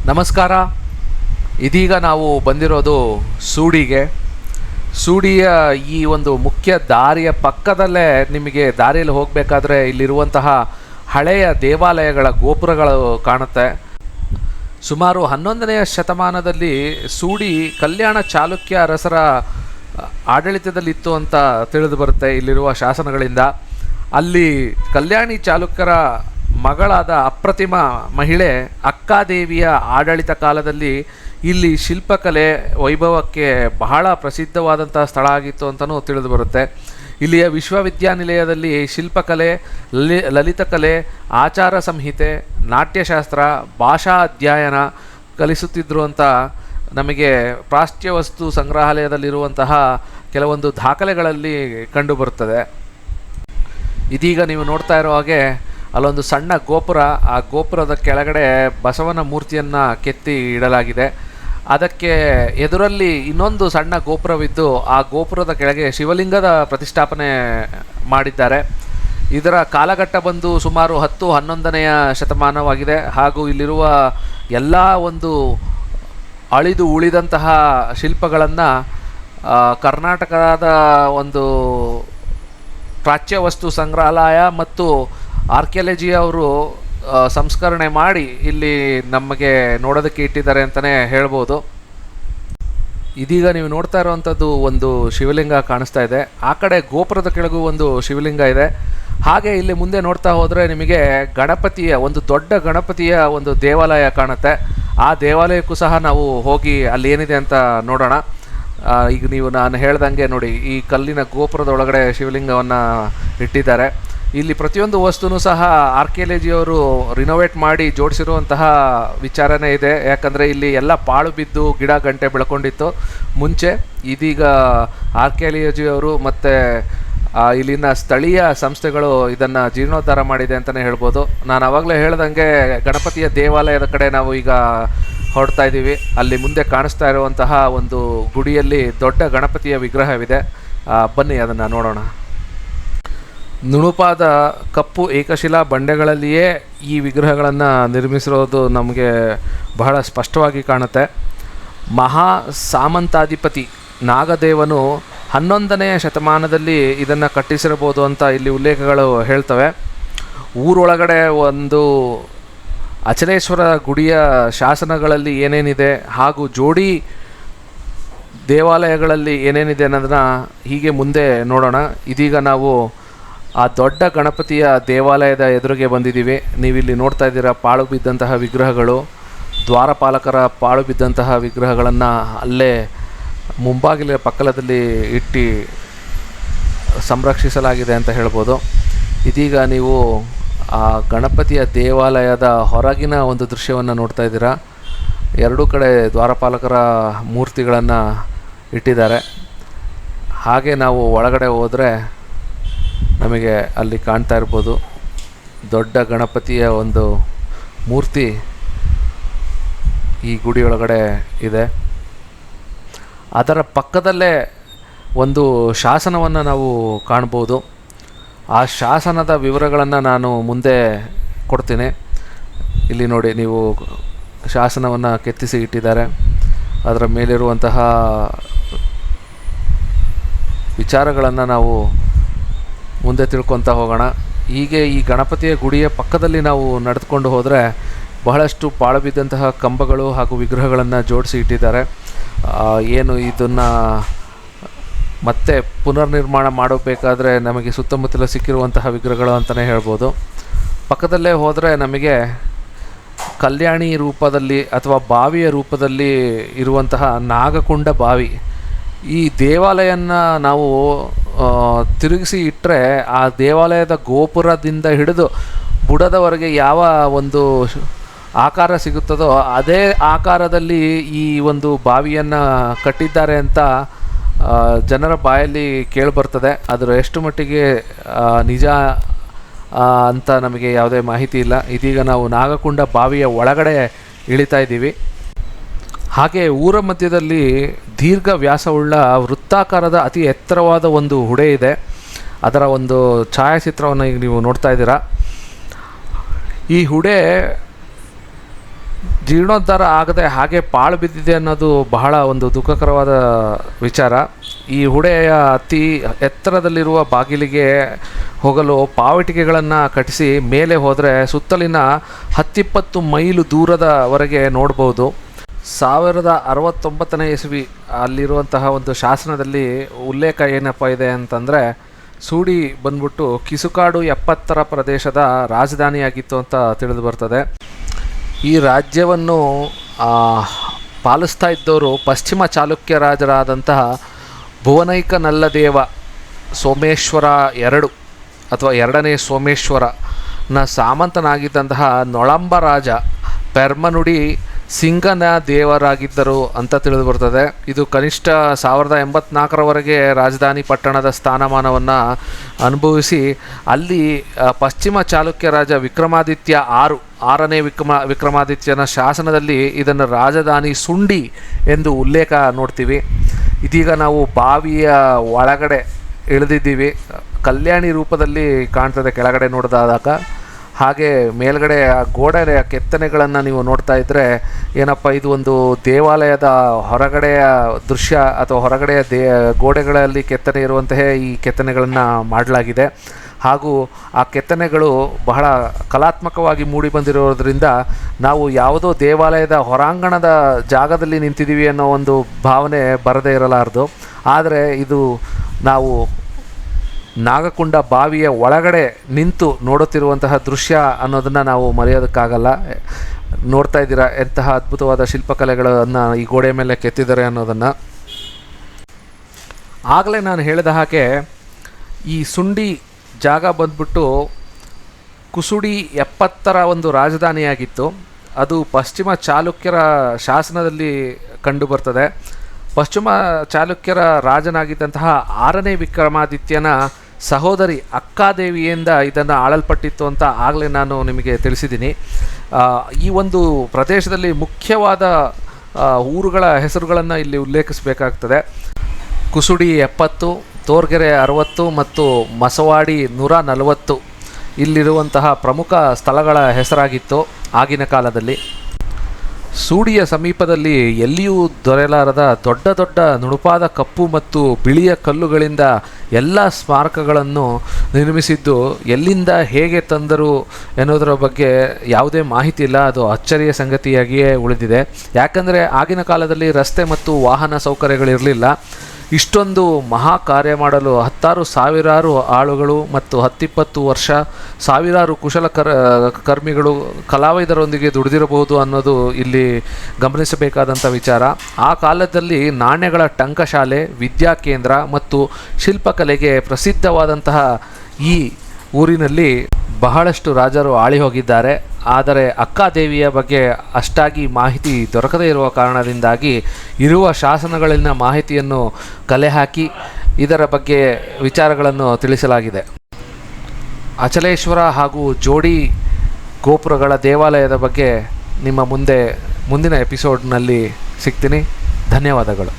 ನಮಸ್ಕಾರ. ಇದೀಗ ನಾವು ಬಂದಿರೋದು ಸೂಡಿಗೆ. ಸೂಡಿಯ ಈ ಒಂದು ಮುಖ್ಯ ದಾರಿಯ ಪಕ್ಕದಲ್ಲೇ ನಿಮಗೆ ದಾರಿಯಲ್ಲಿ ಹೋಗಬೇಕಾದ್ರೆ ಇಲ್ಲಿರುವಂತಹ ಹಳೆಯ ದೇವಾಲಯಗಳ ಗೋಪುರಗಳು ಕಾಣುತ್ತೆ. ಸುಮಾರು 11ನೇ ಶತಮಾನದಲ್ಲಿ ಸೂಡಿ ಕಲ್ಯಾಣ ಚಾಲುಕ್ಯ ಅರಸರ ಆಡಳಿತದಲ್ಲಿತ್ತು ಅಂತ ತಿಳಿದು ಬರುತ್ತೆ ಇಲ್ಲಿರುವ ಶಾಸನಗಳಿಂದ. ಅಲ್ಲಿ ಕಲ್ಯಾಣಿ ಚಾಲುಕ್ಯರ ಮಗಳಾದ ಅಪ್ರತಿಮ ಮಹಿಳೆ ಅಕ್ಕಾದೇವಿಯ ಆಡಳಿತ ಕಾಲದಲ್ಲಿ ಇಲ್ಲಿ ಶಿಲ್ಪಕಲೆ ವೈಭವಕ್ಕೆ ಬಹಳ ಪ್ರಸಿದ್ಧವಾದಂಥ ಸ್ಥಳ ಆಗಿತ್ತು ಅಂತಲೂ ತಿಳಿದು ಬರುತ್ತೆ. ಇಲ್ಲಿಯ ವಿಶ್ವವಿದ್ಯಾನಿಲಯದಲ್ಲಿ ಶಿಲ್ಪಕಲೆ, ಲಲಿತಕಲೆ, ಆಚಾರ ಸಂಹಿತೆ, ನಾಟ್ಯಶಾಸ್ತ್ರ, ಭಾಷಾ ಅಧ್ಯಯನ ಕಲಿಸುತ್ತಿದ್ದರು ಅಂತ ನಮಗೆ ಪ್ರಾಚ್ಯ ವಸ್ತು ಸಂಗ್ರಹಾಲಯದಲ್ಲಿರುವಂತಹ ಕೆಲವೊಂದು ದಾಖಲೆಗಳಲ್ಲಿ ಕಂಡುಬರುತ್ತದೆ. ಇದೀಗ ನೀವು ನೋಡ್ತಾ ಇರೋ ಹಾಗೆ ಅಲ್ಲೊಂದು ಸಣ್ಣ ಗೋಪುರ, ಆ ಗೋಪುರದ ಕೆಳಗಡೆ ಬಸವನ ಮೂರ್ತಿಯನ್ನು ಕೆತ್ತಿ ಇಡಲಾಗಿದೆ. ಅದಕ್ಕೆ ಎದುರಲ್ಲಿ ಇನ್ನೊಂದು ಸಣ್ಣ ಗೋಪುರವಿದ್ದು ಆ ಗೋಪುರದ ಕೆಳಗೆ ಶಿವಲಿಂಗದ ಪ್ರತಿಷ್ಠಾಪನೆ ಮಾಡಿದ್ದಾರೆ. ಇದರ ಕಾಲಘಟ್ಟ ಬಂದು ಸುಮಾರು 10-11ನೇ ಶತಮಾನವಾಗಿದೆ. ಹಾಗೂ ಇಲ್ಲಿರುವ ಎಲ್ಲ ಒಂದು ಅಳಿದು ಉಳಿದಂತಹ ಶಿಲ್ಪಗಳನ್ನು ಕರ್ನಾಟಕದ ಒಂದು ಪ್ರಾಚ್ಯ ವಸ್ತು ಸಂಗ್ರಹಾಲಯ ಮತ್ತು ಆರ್ಕಿಯಾಲಜಿ ಅವರು ಸಂಸ್ಕರಣೆ ಮಾಡಿ ಇಲ್ಲಿ ನಮಗೆ ನೋಡೋದಕ್ಕೆ ಇಟ್ಟಿದ್ದಾರೆ ಅಂತಲೇ ಹೇಳ್ಬೋದು. ಇದೀಗ ನೀವು ನೋಡ್ತಾ ಇರುವಂಥದ್ದು ಒಂದು ಶಿವಲಿಂಗ ಕಾಣಿಸ್ತಾ ಇದೆ. ಆ ಕಡೆ ಗೋಪುರದ ಕೆಳಗೂ ಒಂದು ಶಿವಲಿಂಗ ಇದೆ. ಹಾಗೆ ಇಲ್ಲಿ ಮುಂದೆ ನೋಡ್ತಾ ಹೋದರೆ ನಿಮಗೆ ಗಣಪತಿಯ ಒಂದು ದೊಡ್ಡ ಗಣಪತಿಯ ಒಂದು ದೇವಾಲಯ ಕಾಣುತ್ತೆ. ಆ ದೇವಾಲಯಕ್ಕೂ ಸಹ ನಾವು ಹೋಗಿ ಅಲ್ಲಿ ಏನಿದೆ ಅಂತ ನೋಡೋಣ. ಈಗ ನಾನು ಹೇಳ್ದಂಗೆ ನೋಡಿ, ಈ ಕಲ್ಲಿನ ಗೋಪುರದ ಒಳಗಡೆ ಶಿವಲಿಂಗವನ್ನು ಇಟ್ಟಿದ್ದಾರೆ. ಇಲ್ಲಿ ಪ್ರತಿಯೊಂದು ವಸ್ತುನೂ ಸಹ ಆರ್ಕಿಯಾಲಜಿಯವರು ರಿನೋವೇಟ್ ಮಾಡಿ ಜೋಡಿಸಿರುವಂತಹ ವಿಚಾರನೇ ಇದೆ. ಯಾಕಂದರೆ ಇಲ್ಲಿ ಎಲ್ಲ ಪಾಳು ಬಿದ್ದು ಗಿಡ ಗಂಟೆ ಬೆಳ್ಕೊಂಡಿತ್ತು ಮುಂಚೆ. ಇದೀಗ ಆರ್ಕಿಯಾಲಜಿಯವರು ಮತ್ತು ಇಲ್ಲಿನ ಸ್ಥಳೀಯ ಸಂಸ್ಥೆಗಳು ಇದನ್ನು ಜೀರ್ಣೋದ್ಧಾರ ಮಾಡಿದೆ ಅಂತಲೇ ಹೇಳ್ಬೋದು. ನಾನು ಆವಾಗಲೇ ಹೇಳ್ದಂಗೆ ಗಣಪತಿಯ ದೇವಾಲಯದ ಕಡೆ ನಾವು ಈಗ ಹೊರಡ್ತಾ ಇದ್ದೀವಿ. ಅಲ್ಲಿ ಮುಂದೆ ಕಾಣಿಸ್ತಾ ಇರುವಂತಹ ಒಂದು ಗುಡಿಯಲ್ಲಿ ದೊಡ್ಡ ಗಣಪತಿಯ ವಿಗ್ರಹವಿದೆ. ಬನ್ನಿ ಅದನ್ನು ನೋಡೋಣ. ನುಣುಪಾದ ಕಪ್ಪು ಏಕಶಿಲಾ ಬಂಡೆಗಳಲ್ಲಿಯೇ ಈ ವಿಗ್ರಹಗಳನ್ನು ನಿರ್ಮಿಸಿರೋದು ನಮಗೆ ಬಹಳ ಸ್ಪಷ್ಟವಾಗಿ ಕಾಣುತ್ತೆ. ಮಹಾ ಸಾಮಂತಾಧಿಪತಿ ನಾಗದೇವನು 11ನೇ ಶತಮಾನದಲ್ಲಿ ಇದನ್ನು ಕಟ್ಟಿಸಿರಬಹುದು ಅಂತ ಇಲ್ಲಿ ಉಲ್ಲೇಖಗಳು ಹೇಳ್ತವೆ. ಊರೊಳಗಡೆ ಒಂದು ಅಚಲೇಶ್ವರ ಗುಡಿಯ ಶಾಸನಗಳಲ್ಲಿ ಏನೇನಿದೆ ಹಾಗೂ ಜೋಡಿ ದೇವಾಲಯಗಳಲ್ಲಿ ಏನೇನಿದೆ ಅನ್ನೋದನ್ನು ಹೀಗೆ ಮುಂದೆ ನೋಡೋಣ. ಇದೀಗ ನಾವು ಆ ದೊಡ್ಡ ಗಣಪತಿಯ ದೇವಾಲಯದ ಎದುರಿಗೆ ಬಂದಿದ್ದೀವಿ. ನೀವಿಲ್ಲಿ ನೋಡ್ತಾ ಇದ್ದೀರಾ ಪಾಳು ಬಿದ್ದಂತಹ ವಿಗ್ರಹಗಳು, ದ್ವಾರಪಾಲಕರ ಪಾಳು ಬಿದ್ದಂತಹ ವಿಗ್ರಹಗಳನ್ನು ಅಲ್ಲೇ ಮುಂಬಾಗಿಲ ಪಕ್ಕದಲ್ಲಿ ಇಟ್ಟು ಸಂರಕ್ಷಿಸಲಾಗಿದೆ ಅಂತ ಹೇಳ್ಬೋದು. ಇದೀಗ ನೀವು ಆ ಗಣಪತಿಯ ದೇವಾಲಯದ ಹೊರಗಿನ ಒಂದು ದೃಶ್ಯವನ್ನು ನೋಡ್ತಾ ಇದ್ದೀರಾ. ಎರಡೂ ಕಡೆ ದ್ವಾರಪಾಲಕರ ಮೂರ್ತಿಗಳನ್ನು ಇಟ್ಟಿದ್ದಾರೆ. ಹಾಗೆ ನಾವು ಒಳಗಡೆ ಹೋದರೆ ನಮಗೆ ಅಲ್ಲಿ ಕಾಣ್ತಾ ಇರ್ಬೋದು ದೊಡ್ಡ ಗಣಪತಿಯ ಒಂದು ಮೂರ್ತಿ ಈ ಗುಡಿಯೊಳಗಡೆ ಇದೆ. ಅದರ ಪಕ್ಕದಲ್ಲೇ ಒಂದು ಶಾಸನವನ್ನು ನಾವು ಕಾಣ್ಬೋದು. ಆ ಶಾಸನದ ವಿವರಗಳನ್ನು ನಾನು ಮುಂದೆ ಕೊಡ್ತೀನಿ. ಇಲ್ಲಿ ನೋಡಿ, ನೀವು ಶಾಸನವನ್ನು ಕೆತ್ತಿಸಿ ಇಟ್ಟಿದ್ದಾರೆ. ಅದರ ಮೇಲಿರುವಂತಹ ವಿಚಾರಗಳನ್ನು ನಾವು ಮುಂದೆ ತಿಳ್ಕೊತಾ ಹೋಗೋಣ. ಹೀಗೆ ಈ ಗಣಪತಿಯ ಗುಡಿಯ ಪಕ್ಕದಲ್ಲಿ ನಾವು ನಡೆದುಕೊಂಡು ಹೋದರೆ ಬಹಳಷ್ಟು ಪಾಳು ಬಿದ್ದಂತಹ ಕಂಬಗಳು ಹಾಗೂ ವಿಗ್ರಹಗಳನ್ನು ಜೋಡಿಸಿ ಇಟ್ಟಿದ್ದಾರೆ. ಏನು ಇದನ್ನು ಮತ್ತೆ ಪುನರ್ನಿರ್ಮಾಣ ಮಾಡಬೇಕಾದ್ರೆ ನಮಗೆ ಸುತ್ತಮುತ್ತಲ ಸಿಕ್ಕಿರುವಂತಹ ವಿಗ್ರಹಗಳು ಅಂತಲೇ ಹೇಳ್ಬೋದು. ಪಕ್ಕದಲ್ಲೇ ಹೋದರೆ ನಮಗೆ ಕಲ್ಯಾಣಿ ರೂಪದಲ್ಲಿ ಅಥವಾ ಬಾವಿಯ ರೂಪದಲ್ಲಿ ಇರುವಂತಹ ನಾಗಕುಂಡ ಬಾವಿ. ಈ ದೇವಾಲಯನ ನಾವು ತಿರುಗಿಸಿ ಇಟ್ಟರೆ ಆ ದೇವಾಲಯದ ಗೋಪುರದಿಂದ ಹಿಡಿದು ಬುಡದವರೆಗೆ ಯಾವ ಒಂದು ಆಕಾರ ಸಿಗುತ್ತದೋ ಅದೇ ಆಕಾರದಲ್ಲಿ ಈ ಒಂದು ಬಾವಿಯನ್ನು ಕಟ್ಟಿದ್ದಾರೆ ಅಂತ ಜನರ ಬಾಯಲ್ಲಿ ಕೇಳಿಬರ್ತದೆ. ಅದರ ಎಷ್ಟು ಮಟ್ಟಿಗೆ ನಿಜ ಅಂತ ನಮಗೆ ಯಾವುದೇ ಮಾಹಿತಿ ಇಲ್ಲ. ಇದೀಗ ನಾವು ನಾಗಕುಂಡ ಬಾವಿಯ ಒಳಗಡೆ ಇಳಿತಾ ಇದ್ದೀವಿ. ಹಾಗೆ ಊರ ಮಧ್ಯದಲ್ಲಿ ದೀರ್ಘ ವ್ಯಾಸವುಳ್ಳ ವೃತ್ತಾಕಾರದ ಅತಿ ಎತ್ತರವಾದ ಒಂದು ಹುಡೆ ಇದೆ. ಅದರ ಒಂದು ಛಾಯಾಚಿತ್ರವನ್ನು ಈಗ ನೀವು ನೋಡ್ತಾ ಇದ್ದೀರಾ. ಈ ಹುಡೆ ಜೀರ್ಣೋದ್ಧಾರ ಆಗದೆ ಹಾಗೆ ಪಾಳು ಬಿದ್ದಿದೆ ಅನ್ನೋದು ಬಹಳ ಒಂದು ದುಃಖಕರವಾದ ವಿಚಾರ. ಈ ಹುಡೆಯ ಅತಿ ಎತ್ತರದಲ್ಲಿರುವ ಬಾಗಿಲಿಗೆ ಹೋಗಲು ಪಾವಟಿಗೆಗಳನ್ನು ಕಟ್ಟಿಸಿ ಮೇಲೆ ಹೋದರೆ ಸುತ್ತಲಿನ 10-20 ಮೈಲು ದೂರದವರೆಗೆ ನೋಡ್ಬೋದು. 1069ನೇ ಇಸವಿ ಅಲ್ಲಿರುವಂತಹ ಒಂದು ಶಾಸನದಲ್ಲಿ ಉಲ್ಲೇಖ ಏನಪ್ಪ ಇದೆ ಅಂತಂದರೆ, ಸೂಡಿ ಬಂದ್ಬಿಟ್ಟು ಕಿಸುಕಾಡು 70ರ ಪ್ರದೇಶದ ರಾಜಧಾನಿಯಾಗಿತ್ತು ಅಂತ ತಿಳಿದು ಬರ್ತದೆ. ಈ ರಾಜ್ಯವನ್ನು ಪಾಲಿಸ್ತಾ ಇದ್ದವರು ಪಶ್ಚಿಮ ಚಾಲುಕ್ಯ ರಾಜರಾದಂತಹ ಭುವನೈಕ ನಲ್ಲದೇವ ಸೋಮೇಶ್ವರ ಅಥವಾ ಎರಡನೇ ಸೋಮೇಶ್ವರನ ಸಾಮಂತನಾಗಿದ್ದಂತಹ ನೊಳಂಬ ರಾಜ ಪೆರ್ಮನುಡಿ ಸಿಂಗನ ದೇವರಾಗಿದ್ದರು ಅಂತ ತಿಳಿದು ಬರ್ತದೆ. ಇದು ಕನಿಷ್ಠ 1084ರವರೆಗೆ ರಾಜಧಾನಿ ಪಟ್ಟಣದ ಸ್ಥಾನಮಾನವನ್ನು ಅನುಭವಿಸಿ ಅಲ್ಲಿ ಪಶ್ಚಿಮ ಚಾಲುಕ್ಯ ರಾಜ ವಿಕ್ರಮಾದಿತ್ಯ ಆರನೇ ವಿಕ್ರಮಾದಿತ್ಯನ ಶಾಸನದಲ್ಲಿ ಇದನ್ನು ರಾಜಧಾನಿ ಸುಂಡಿ ಎಂದು ಉಲ್ಲೇಖ ನೋಡ್ತೀವಿ. ಇದೀಗ ನಾವು ಬಾವಿಯ ಒಳಗಡೆ ಇಳಿದಿದ್ದೀವಿ. ಕಲ್ಯಾಣಿ ರೂಪದಲ್ಲಿ ಕಾಣ್ತದೆ ಕೆಳಗಡೆ ನೋಡಿದಾಗ. ಹಾಗೆ ಮೇಲ್ಗಡೆ ಗೋಡೆಯ ಕೆತ್ತನೆಗಳನ್ನು ನೀವು ನೋಡ್ತಾ ಇದ್ದರೆ ಏನಪ್ಪ, ಇದು ಒಂದು ದೇವಾಲಯದ ಹೊರಗಡೆಯ ದೃಶ್ಯ ಅಥವಾ ಹೊರಗಡೆಯ ಗೋಡೆಗಳಲ್ಲಿ ಕೆತ್ತನೆ ಇರುವಂತಹ ಈ ಕೆತ್ತನೆಗಳನ್ನು ಮಾಡಲಾಗಿದೆ. ಹಾಗೂ ಆ ಕೆತ್ತನೆಗಳು ಬಹಳ ಕಲಾತ್ಮಕವಾಗಿ ಮೂಡಿಬಂದಿರೋದ್ರಿಂದ ನಾವು ಯಾವುದೋ ದೇವಾಲಯದ ಹೊರಾಂಗಣದ ಜಾಗದಲ್ಲಿ ನಿಂತಿದ್ದೀವಿ ಅನ್ನೋ ಒಂದು ಭಾವನೆ ಬರದೇ ಇರಲಾರದು. ಆದರೆ ಇದು ನಾವು ನಾಗಕುಂಡ ಬಾವಿಯ ಒಳಗಡೆ ನಿಂತು ನೋಡುತ್ತಿರುವಂತಹ ದೃಶ್ಯ ಅನ್ನೋದನ್ನು ನಾವು ಮರೆಯೋದಕ್ಕಾಗಲ್ಲ. ನೋಡ್ತಾ ಇದ್ದೀರಾ ಎಂತಹ ಅದ್ಭುತವಾದ ಶಿಲ್ಪಕಲೆಗಳನ್ನು ಈ ಗೋಡೆ ಮೇಲೆ ಕೆತ್ತಿದ್ದಾರೆ ಅನ್ನೋದನ್ನು. ಆಗಲೇ ನಾನು ಹೇಳಿದ ಹಾಗೆ ಈ ಸುಂಡಿ ಜಾಗ ಬಂದ್ಬಿಟ್ಟು ಕುಸುಡಿ 70ರ ಒಂದು ರಾಜಧಾನಿಯಾಗಿತ್ತು. ಅದು ಪಶ್ಚಿಮ ಚಾಲುಕ್ಯರ ಶಾಸನದಲ್ಲಿ ಕಂಡುಬರ್ತದೆ. ಪಶ್ಚಿಮ ಚಾಲುಕ್ಯರ ರಾಜನಾಗಿದ್ದಂತಹ 6ನೇ ವಿಕ್ರಮಾದಿತ್ಯನ ಸಹೋದರಿ ಅಕ್ಕಾದೇವಿಯಿಂದ ಇದನ್ನು ಆಳಲ್ಪಟ್ಟಿತ್ತು ಅಂತ ಆಗಲೇ ನಾನು ನಿಮಗೆ ತಿಳಿಸಿದ್ದೀನಿ. ಈ ಒಂದು ಪ್ರದೇಶದಲ್ಲಿ ಮುಖ್ಯವಾದ ಊರುಗಳ ಹೆಸರುಗಳನ್ನು ಇಲ್ಲಿ ಉಲ್ಲೇಖಿಸಬೇಕಾಗ್ತದೆ. ಕುಸುಡಿ 70, ತೋರ್ಗೆರೆ 60 ಮತ್ತು ಮಸವಾಡಿ 140 ಇಲ್ಲಿರುವಂತಹ ಪ್ರಮುಖ ಸ್ಥಳಗಳ ಹೆಸರಾಗಿತ್ತು ಆಗಿನ ಕಾಲದಲ್ಲಿ. ಸೂಡಿಯ ಸಮೀಪದಲ್ಲಿ ಎಲ್ಲಿಯೂ ದೊರೆಯಲಾರದ ದೊಡ್ಡ ದೊಡ್ಡ ನುಣುಪಾದ ಕಪ್ಪು ಮತ್ತು ಬಿಳಿಯ ಕಲ್ಲುಗಳಿಂದ ಎಲ್ಲ ಸ್ಮಾರಕಗಳನ್ನು ನಿರ್ಮಿಸಿದ್ದು ಎಲ್ಲಿಂದ ಹೇಗೆ ತಂದರು ಎನ್ನುವುದರ ಬಗ್ಗೆ ಯಾವುದೇ ಮಾಹಿತಿ ಇಲ್ಲ. ಅದು ಅಚ್ಚರಿಯ ಸಂಗತಿಯಾಗಿಯೇ ಉಳಿದಿದೆ. ಯಾಕಂದರೆ ಆಗಿನ ಕಾಲದಲ್ಲಿ ರಸ್ತೆ ಮತ್ತು ವಾಹನ ಸೌಕರ್ಯಗಳಿರಲಿಲ್ಲ. ಇಷ್ಟೊಂದು ಮಹಾ ಕಾರ್ಯ ಮಾಡಲು 10,000 ಆಳುಗಳು ಮತ್ತು 10-20 ವರ್ಷ ಸಾವಿರಾರು ಕರ್ಮಿಗಳು ಕಲಾವಿದರೊಂದಿಗೆ ದುಡಿದಿರಬಹುದು ಅನ್ನೋದು ಇಲ್ಲಿ ಗಮನಿಸಬೇಕಾದಂಥ ವಿಚಾರ. ಆ ಕಾಲದಲ್ಲಿ ನಾಣ್ಯಗಳ ಟಂಕಶಾಲೆ, ವಿದ್ಯಾಕೇಂದ್ರ ಮತ್ತು ಶಿಲ್ಪಕಲೆಗೆ ಪ್ರಸಿದ್ಧವಾದಂತಹ ಈ ಊರಿನಲ್ಲಿ ಬಹಳಷ್ಟು ರಾಜರು ಆಳಿ ಹೋಗಿದ್ದಾರೆ. ಆದರೆ ಅಕ್ಕಾದೇವಿಯ ಬಗ್ಗೆ ಅಷ್ಟಾಗಿ ಮಾಹಿತಿ ದೊರಕದೇ ಇರುವ ಕಾರಣದಿಂದಾಗಿ ಇರುವ ಶಾಸನಗಳಲ್ಲಿನ ಮಾಹಿತಿಯನ್ನು ಕಲೆ ಹಾಕಿ ಇದರ ಬಗ್ಗೆ ವಿಚಾರಗಳನ್ನು ತಿಳಿಸಲಾಗಿದೆ. ಅಚಲೇಶ್ವರ ಹಾಗೂ ಜೋಡಿ ಗೋಪುರಗಳ ದೇವಾಲಯದ ಬಗ್ಗೆ ನಿಮ್ಮ ಮುಂದಿನ ಎಪಿಸೋಡ್ನಲ್ಲಿ ಸಿಗ್ತೀನಿ. ಧನ್ಯವಾದಗಳು.